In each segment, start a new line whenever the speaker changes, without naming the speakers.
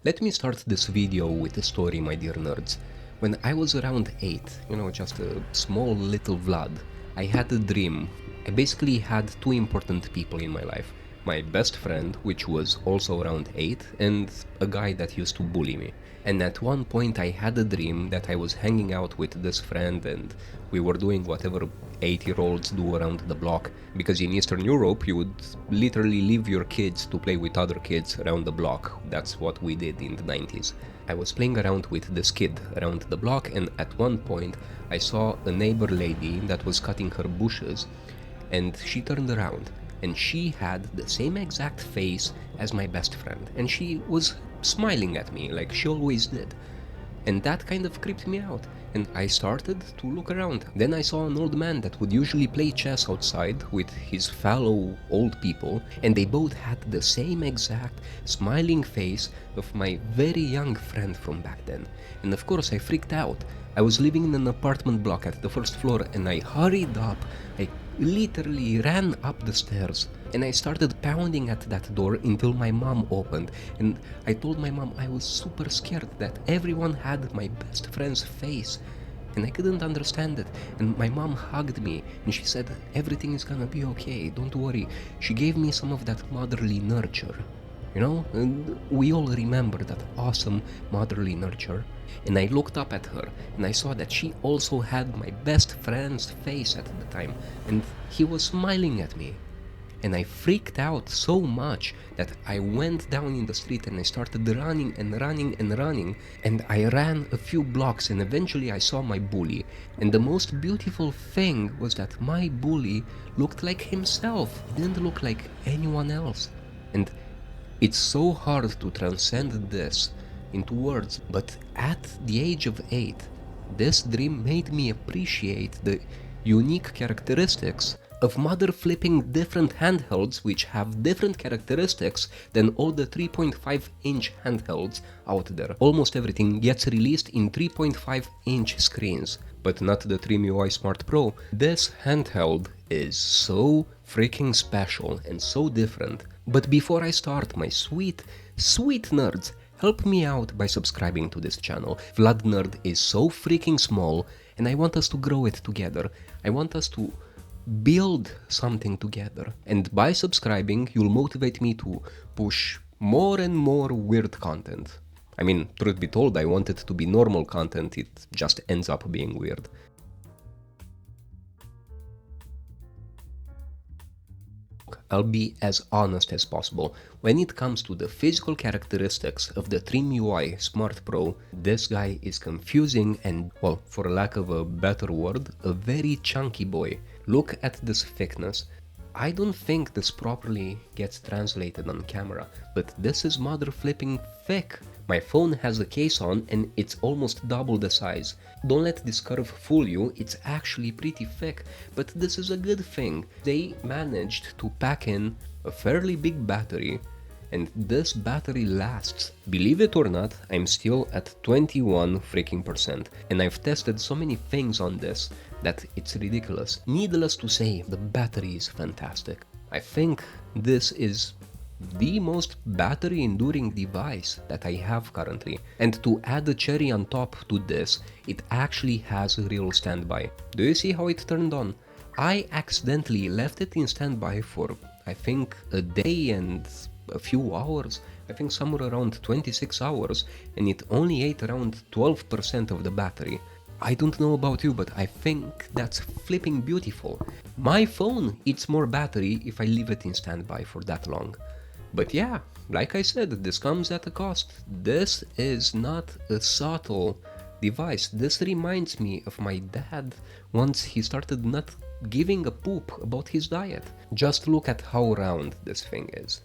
Let me start this video with a story, my dear nerds. When I was around 8, just a small little Vlad, I had a dream. I basically had two important people in my life. My best friend, which was also around 8, and a guy that used to bully me. And at one point I had a dream that I was hanging out with this friend and we were doing whatever 8-year-olds do around the block, because in Eastern Europe you would literally leave your kids to play with other kids around the block. That's what we did in the 90s. I was playing around with this kid around the block, and at one point I saw a neighbor lady that was cutting her bushes, and she turned around and she had the same exact face as my best friend, and she was smiling at me like she always did. And that kind of creeped me out, and I started to look around. Then I saw an old man that would usually play chess outside with his fellow old people, and they both had the same exact smiling face of my very young friend from back then. And of course I freaked out. I was living in an apartment block at the first floor, and I hurried up. I literally ran up the stairs and I started pounding at that door until my mom opened, and I told my mom I was super scared that everyone had my best friend's face and I couldn't understand it. And my mom hugged me and she said, everything is gonna be okay, don't worry. She gave me some of that motherly nurture, and we all remember that awesome motherly nurture. And I looked up at her and I saw that she also had my best friend's face at the time, and he was smiling at me. And I freaked out so much that I went down in the street and I started running and running and running, and I ran a few blocks and eventually I saw my bully. And the most beautiful thing was that my bully looked like himself. He didn't look like anyone else. And it's so hard to transcend this into words, but at the age of 8, this dream made me appreciate the unique characteristics of mother flipping different handhelds which have different characteristics than all the 3.5-inch handhelds out there. Almost everything gets released in 3.5-inch screens, but not the TrimUI Smart Pro. This handheld is so freaking special and so different. But before I start, my sweet nerds, help me out by subscribing to this channel. Vlad Nerd is so freaking small and I want us to grow it together. I want us to build something together, and by subscribing you'll motivate me to push more and more weird content. I mean, truth be told, I want it to be normal content, it just ends up being weird. I'll be as honest as possible. When it comes to the physical characteristics of the TrimUI Smart Pro, this guy is confusing and, well, for lack of a better word, a very chunky boy. Look at this thickness. I don't think this properly gets translated on camera, but this is mother flipping thick. My phone has a case on and it's almost double the size. Don't let this curve fool you, it's actually pretty thick, but this is a good thing. They managed to pack in a fairly big battery, and this battery lasts. Believe it or not, I'm still at 21 freaking %, and I've tested so many things on this that it's ridiculous. Needless to say, the battery is fantastic. I think this is the most battery enduring device that I have currently. And to add a cherry on top to this, it actually has a real standby. Do you see how it turned on? I accidentally left it in standby for, I think, a day and a few hours. I think somewhere around 26 hours, and it only ate around 12% of the battery. I don't know about you, but I think that's flipping beautiful. My phone eats more battery if I leave it in standby for that long. But yeah, like I said, this comes at a cost. This is not a subtle device. This reminds me of my dad once he started not giving a poop about his diet. Just look at how round this thing is.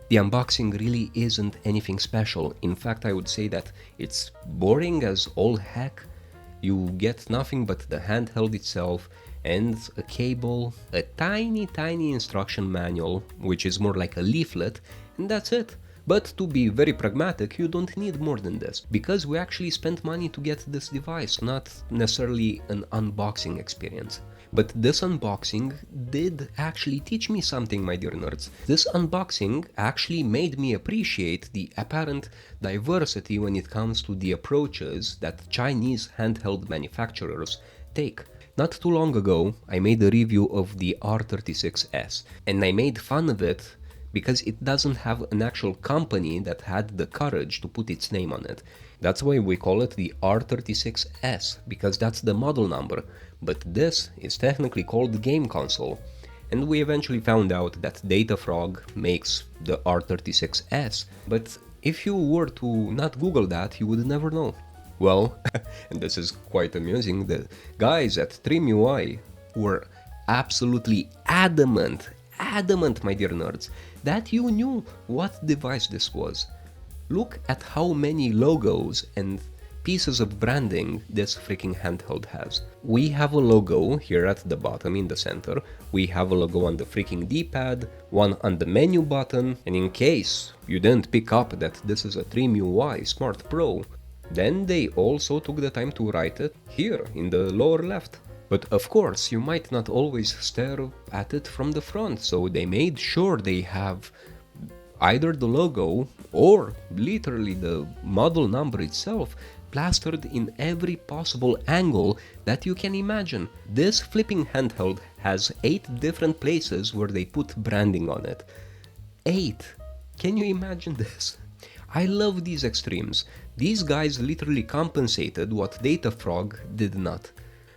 The unboxing really isn't anything special. In fact, I would say that it's boring as all heck. You get nothing but the handheld itself and a cable, a tiny instruction manual, which is more like a leaflet, and that's it. But to be very pragmatic, you don't need more than this, because we actually spent money to get this device, not necessarily an unboxing experience. But this unboxing did actually teach me something, my dear nerds. This unboxing actually made me appreciate the apparent diversity when it comes to the approaches that Chinese handheld manufacturers take. Not too long ago, I made a review of the R36S, and I made fun of it because it doesn't have an actual company that had the courage to put its name on it. That's why we call it the R36S, because that's the model number, but this is technically called the game console. And we eventually found out that Datafrog makes the R36S, but if you were to not Google that, you would never know. Well, and this is quite amusing, the guys at TrimUI were absolutely adamant, my dear nerds, that you knew what device this was. Look at how many logos and pieces of branding this freaking handheld has. We have a logo here at the bottom in the center, we have a logo on the freaking D-pad, one on the menu button, and in case you didn't pick up that this is a TrimUI Smart Pro, then they also took the time to write it here in the lower left. But of course, you might not always stare at it from the front, so they made sure they have either the logo or literally the model number itself plastered in every possible angle that you can imagine. This flipping handheld has 8 different places where they put branding on it. 8! Can you imagine this? I love these extremes. These guys literally compensated what Datafrog did not.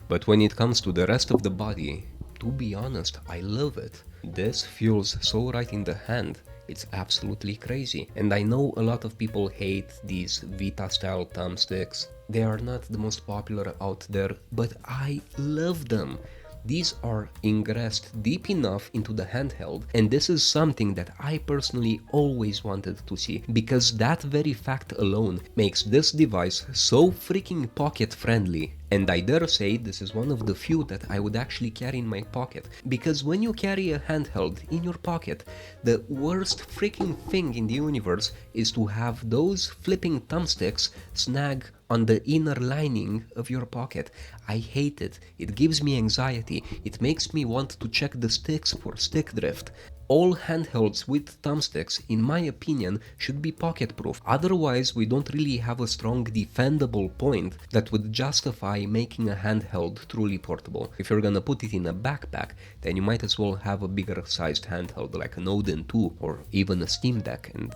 But when it comes to the rest of the body, to be honest, I love it. This feels so right in the hand. It's absolutely crazy. And I know a lot of people hate these Vita style thumbsticks. They are not the most popular out there, but I love them. These are ingressed deep enough into the handheld, and this is something that I personally always wanted to see, because that very fact alone makes this device so freaking pocket friendly. And I dare say this is one of the few that I would actually carry in my pocket, because when you carry a handheld in your pocket, the worst freaking thing in the universe is to have those flipping thumbsticks snag on the inner lining of your pocket. I hate it. It gives me anxiety. It makes me want to check the sticks for stick drift. All handhelds with thumbsticks, in my opinion, should be pocket-proof. Otherwise, we don't really have a strong defendable point that would justify making a handheld truly portable. If you're gonna put it in a backpack, then you might as well have a bigger sized handheld like an Odin 2 or even a Steam Deck and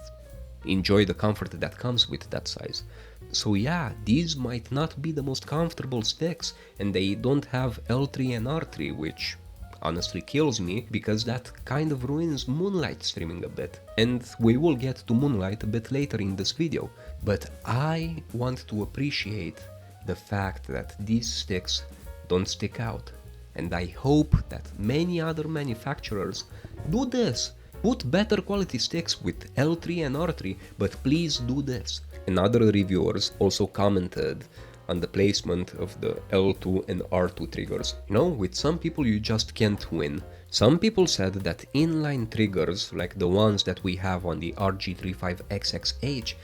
enjoy the comfort that comes with that size. So yeah, these might not be the most comfortable sticks, and they don't have L3 and R3, which honestly kills me, because that kind of ruins Moonlight streaming a bit. And we will get to Moonlight a bit later in this video. But I want to appreciate the fact that these sticks don't stick out. And I hope that many other manufacturers do this. Put better quality sticks with L3 and R3, but please do this. And other reviewers also commented on the placement of the L2 and R2 triggers. You know, with some people you just can't win. Some people said that inline triggers, like the ones that we have on the RG35XXH,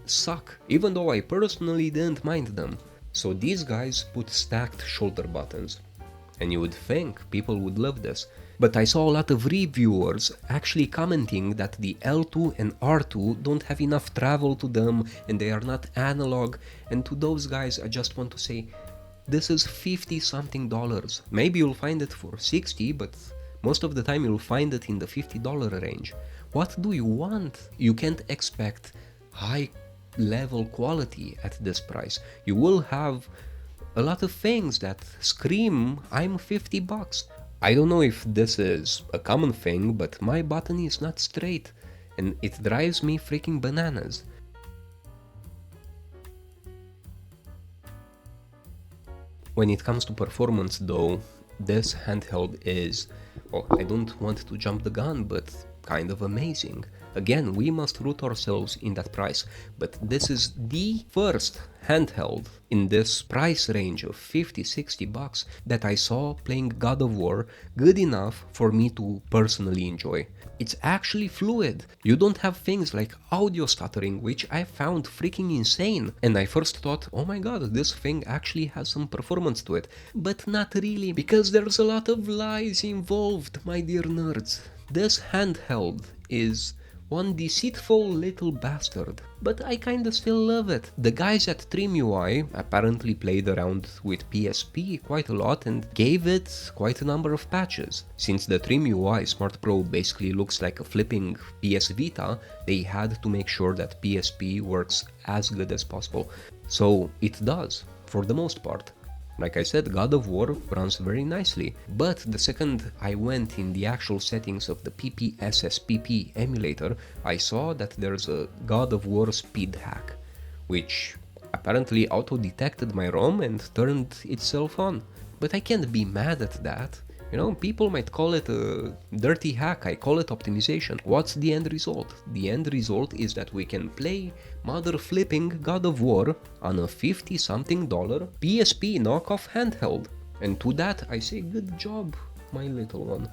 suck, even though I personally didn't mind them. So these guys put stacked shoulder buttons. And you would think people would love this. But I saw a lot of reviewers actually commenting that the L2 and R2 don't have enough travel to them and they are not analog, and to those guys I just want to say, this is $50 something. Maybe you'll find it for 60, but most of the time you'll find it in the $50 range. What do you want? You can't expect high level quality at this price. You will have a lot of things that scream, I'm $50. I don't know if this is a common thing, but my button is not straight, and it drives me freaking bananas. When it comes to performance though, this handheld is, well, I don't want to jump the gun, but kind of amazing. Again, we must root ourselves in that price, but this is the first handheld in this price range of $50-60 that I saw playing God of War good enough for me to personally enjoy. It's actually fluid. You don't have things like audio stuttering, which I found freaking insane. And I first thought, oh my god, this thing actually has some performance to it. But not really, because there's a lot of lies involved, my dear nerds. This handheld is one deceitful little bastard, but I kinda still love it. The guys at TrimUI apparently played around with PSP quite a lot and gave it quite a number of patches. Since the TrimUI Smart Pro basically looks like a flipping PS Vita, they had to make sure that PSP works as good as possible. So it does, for the most part. Like I said, God of War runs very nicely, but the second I went in the actual settings of the PPSSPP emulator, I saw that there's a God of War speed hack, which apparently auto-detected my ROM and turned itself on. But I can't be mad at that. You know, people might call it a dirty hack, I call it optimization. What's the end result? The end result is that we can play mother flipping God of War on a $50-something PSP knockoff handheld. And to that I say good job, my little one.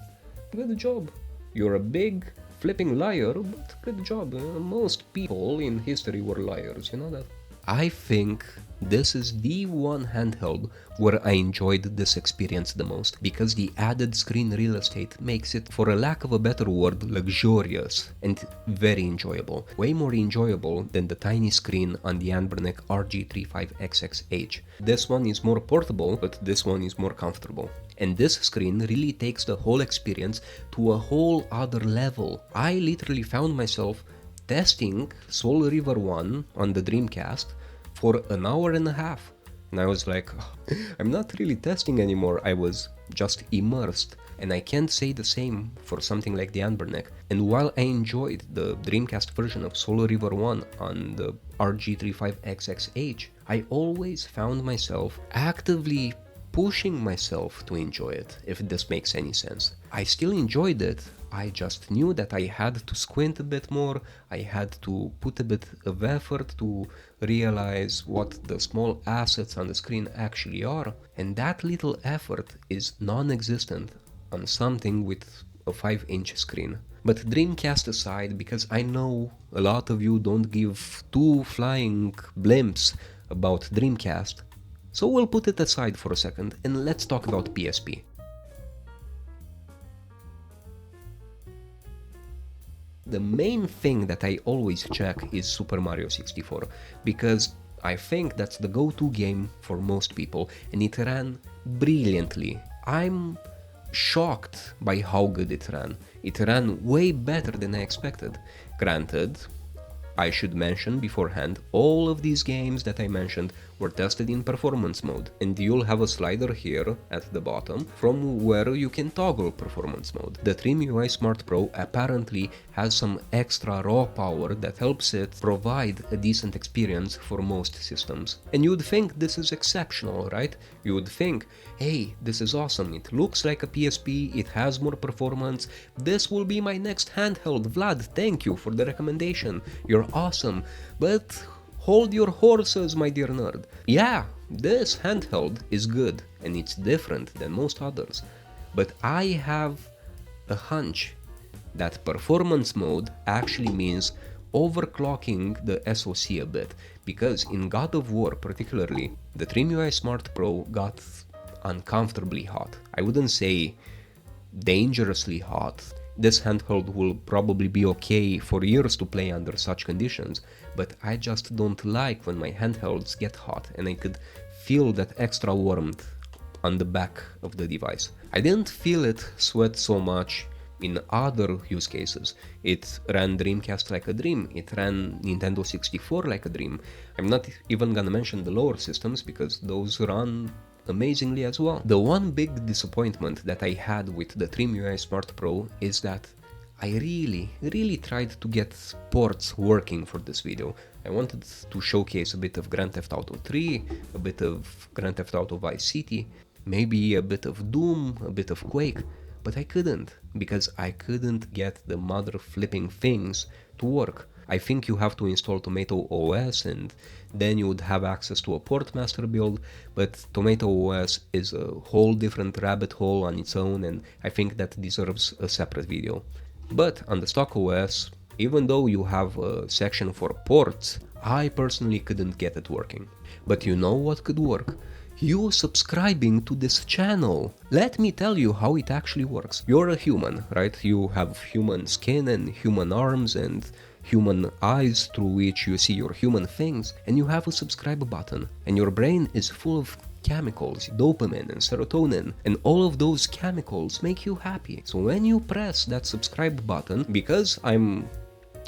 Good job. You're a big flipping liar, but good job. Most people in history were liars, you know that? I think this is the one handheld where I enjoyed this experience the most, because the added screen real estate makes it, for a lack of a better word, luxurious and very enjoyable. Way more enjoyable than the tiny screen on the Anbernic RG35XXH. This one is more portable, but this one is more comfortable. And this screen really takes the whole experience to a whole other level. I literally found myself testing Soul River 1 on the Dreamcast for an hour and a half. And I was like, oh, I'm not really testing anymore, I was just immersed. And I can't say the same for something like the Anbernic. And while I enjoyed the Dreamcast version of Soul River 1 on the RG35XXH, I always found myself actively pushing myself to enjoy it, if this makes any sense. I still enjoyed it, I just knew that I had to squint a bit more, I had to put a bit of effort to realize what the small assets on the screen actually are, and that little effort is non-existent on something with a 5-inch screen. But Dreamcast aside, because I know a lot of you don't give two flying blimps about Dreamcast, so we'll put it aside for a second and let's talk about PSP. The main thing that I always check is Super Mario 64, because I think that's the go-to game for most people, and it ran brilliantly. I'm shocked by how good it ran. It ran way better than I expected. Granted, I should mention beforehand, all of these games that I mentioned were tested in performance mode, and you'll have a slider here at the bottom from where you can toggle performance mode. The TrimUI Smart Pro apparently has some extra raw power that helps it provide a decent experience for most systems. And you'd think this is exceptional, right? You would think, hey, this is awesome, it looks like a PSP, it has more performance, this will be my next handheld. Vlad, thank you for the recommendation, you're awesome. But hold your horses, my dear nerd. Yeah, this handheld is good and it's different than most others, but I have a hunch that performance mode actually means overclocking the SoC a bit, because in God of War particularly, the TrimUI Smart Pro got uncomfortably hot. I wouldn't say dangerously hot. This handheld will probably be okay for years to play under such conditions, but I just don't like when my handhelds get hot and I could feel that extra warmth on the back of the device. I didn't feel it sweat so much in other use cases. It ran Dreamcast like a dream, it ran Nintendo 64 like a dream. I'm not even gonna mention the lower systems because those run amazingly as well. The one big disappointment that I had with the TrimUI Smart Pro is that I really tried to get ports working for this video. I wanted to showcase a bit of Grand Theft Auto 3, a bit of Grand Theft Auto Vice City, maybe a bit of Doom, a bit of Quake, but I couldn't, because I couldn't get the mother flipping things to work. I think you have to install Tomato OS and then you would have access to a Portmaster build, but Tomato OS is a whole different rabbit hole on its own and I think that deserves a separate video. But on the stock OS, even though you have a section for ports, I personally couldn't get it working. But you know what could work? You subscribing to this channel. Let me tell you how it actually works. You're a human, right? You have human skin and human arms and human eyes through which you see your human things, and you have a subscribe button, and your brain is full of chemicals, dopamine and serotonin, and all of those chemicals make you happy. So when you press that subscribe button, because I'm,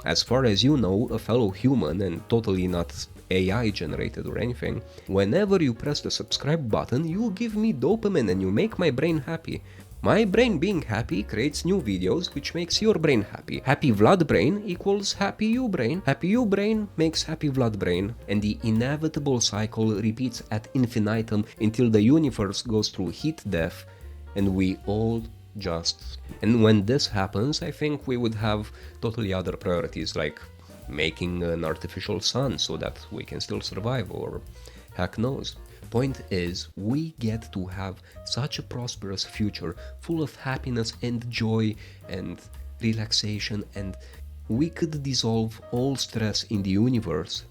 as far as you know, a fellow human and totally not AI generated or anything, whenever you press the subscribe button, you give me dopamine and you make my brain happy. My brain being happy creates new videos, which makes your brain happy. Happy Vlad brain equals happy you brain. Happy you brain makes happy Vlad brain. And the inevitable cycle repeats ad infinitum until the universe goes through heat death and we all just... And when this happens, I think we would have totally other priorities, like making an artificial sun so that we can still survive, or heck knows. Point is, we get to have such a prosperous future full of happiness and joy and relaxation, and we could dissolve all stress in the universe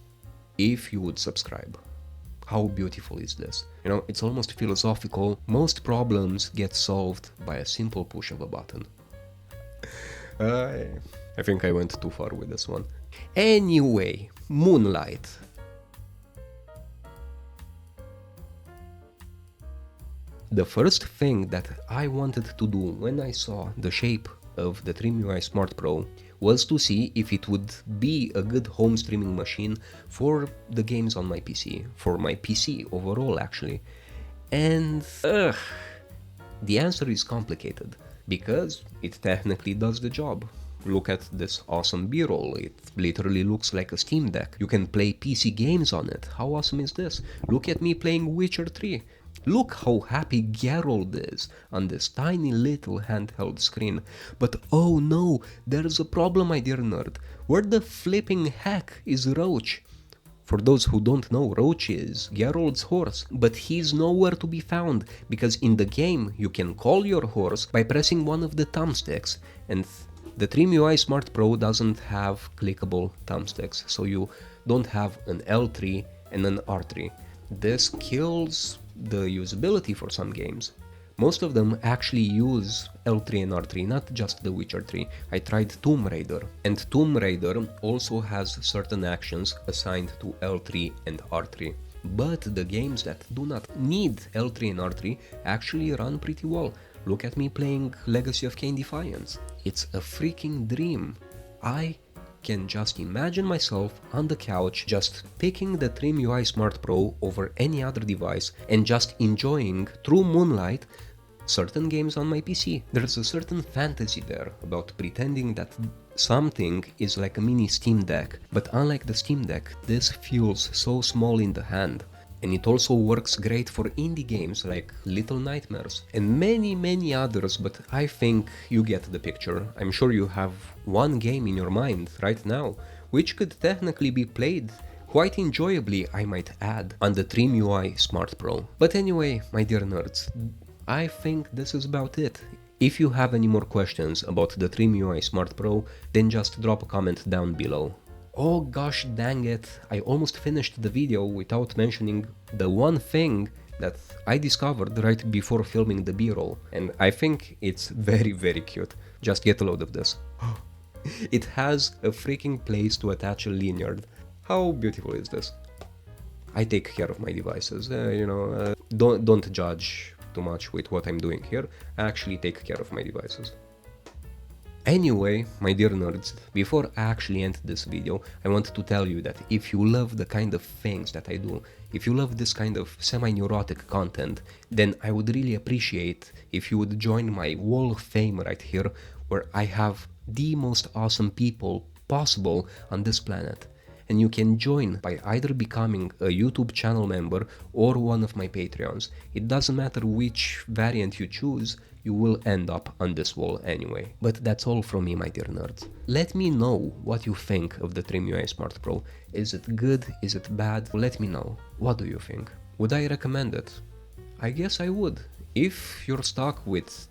if you would subscribe. How beautiful is this? You know, it's almost philosophical. Most problems get solved by a simple push of a button. I think I went too far with this one. Anyway, Moonlight. The first thing that I wanted to do when I saw the shape of the TrimUI Smart Pro was to see if it would be a good home streaming machine for the games on my PC, for my PC overall actually. And the answer is complicated, because it technically does the job. Look at this awesome B-roll, it literally looks like a Steam Deck. You can play PC games on it, how awesome is this? Look at me playing Witcher 3. Look how happy Geralt is on this tiny little handheld screen. But oh no, there's a problem, my dear nerd. Where the flipping heck is Roach? For those who don't know, Roach is Geralt's horse, but he's nowhere to be found, because in the game you can call your horse by pressing one of the thumbsticks, and the TrimUI Smart Pro doesn't have clickable thumbsticks, so you don't have an L3 and an R3. This kills the usability for some games. Most of them actually use L3 and R3, not just The Witcher 3. I tried Tomb Raider, and Tomb Raider also has certain actions assigned to L3 and R3. But the games that do not need L3 and R3 actually run pretty well. Look at me playing Legacy of Kain Defiance. It's a freaking dream. I can just imagine myself on the couch just picking the TrimUI Smart Pro over any other device and just enjoying, through Moonlight, certain games on my PC. There's a certain fantasy there about pretending that something is like a mini Steam Deck, but unlike the Steam Deck, this feels so small in the hand. And it also works great for indie games like Little Nightmares and many others, but I think you get the picture. I'm sure you have one game in your mind right now, which could technically be played quite enjoyably, I might add, on the TrimUI Smart Pro. But anyway, my dear nerds, I think this is about it. If you have any more questions about the TrimUI Smart Pro, then just drop a comment down below. Oh gosh dang it, I almost finished the video without mentioning the one thing that I discovered right before filming the B-roll, and I think it's very cute. Just get a load of this. It has a freaking place to attach a lanyard. How beautiful is this? I take care of my devices, don't judge too much with what I'm doing here. I actually take care of my devices. Anyway, my dear nerds, before I actually end this video, I want to tell you that if you love the kind of things that I do, if you love this kind of semi-neurotic content, then I would really appreciate if you would join my wall of fame right here, where I have the most awesome people possible on this planet. And you can join by either becoming a YouTube channel member or one of my Patreons. It doesn't matter which variant you choose, you will end up on this wall anyway. But that's all from me, my dear nerds. Let me know what you think of the TrimUI Smart Pro. Is it good? Is it bad? Let me know. What do you think? Would I recommend it? I guess I would. If you're stuck with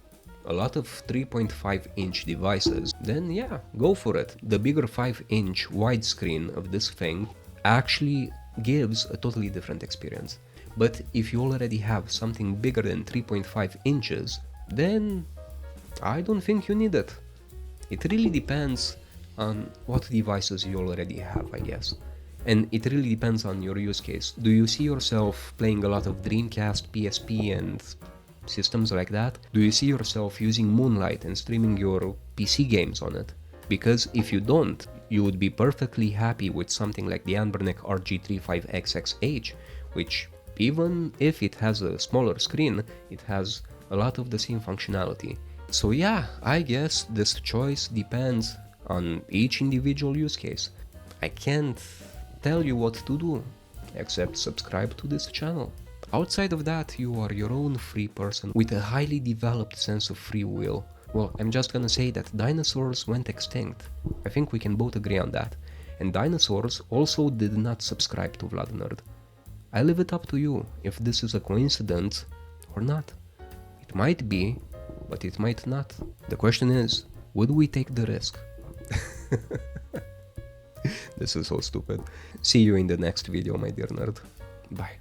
a lot of 3.5-inch devices, then yeah, go for it. The bigger 5-inch widescreen of this thing actually gives a totally different experience. But if you already have something bigger than 3.5 inches, then I don't think you need it. It really depends on what devices you already have, I guess. And it really depends on your use case. Do you see yourself playing a lot of Dreamcast, PSP and systems like that? Do you see yourself using Moonlight and streaming your PC games on it? Because if you don't, you would be perfectly happy with something like the Anbernic RG35XXH, which, even if it has a smaller screen, it has a lot of the same functionality. So yeah, I guess this choice depends on each individual use case. I can't tell you what to do, except subscribe to this channel. Outside of that, you are your own free person with a highly developed sense of free will. Well, I'm just gonna say that dinosaurs went extinct. I think we can both agree on that. And dinosaurs also did not subscribe to Vlad Nerd. I leave it up to you if this is a coincidence or not. It might be, but it might not. The question is, would we take the risk? This is so stupid. See you in the next video, my dear nerd. Bye.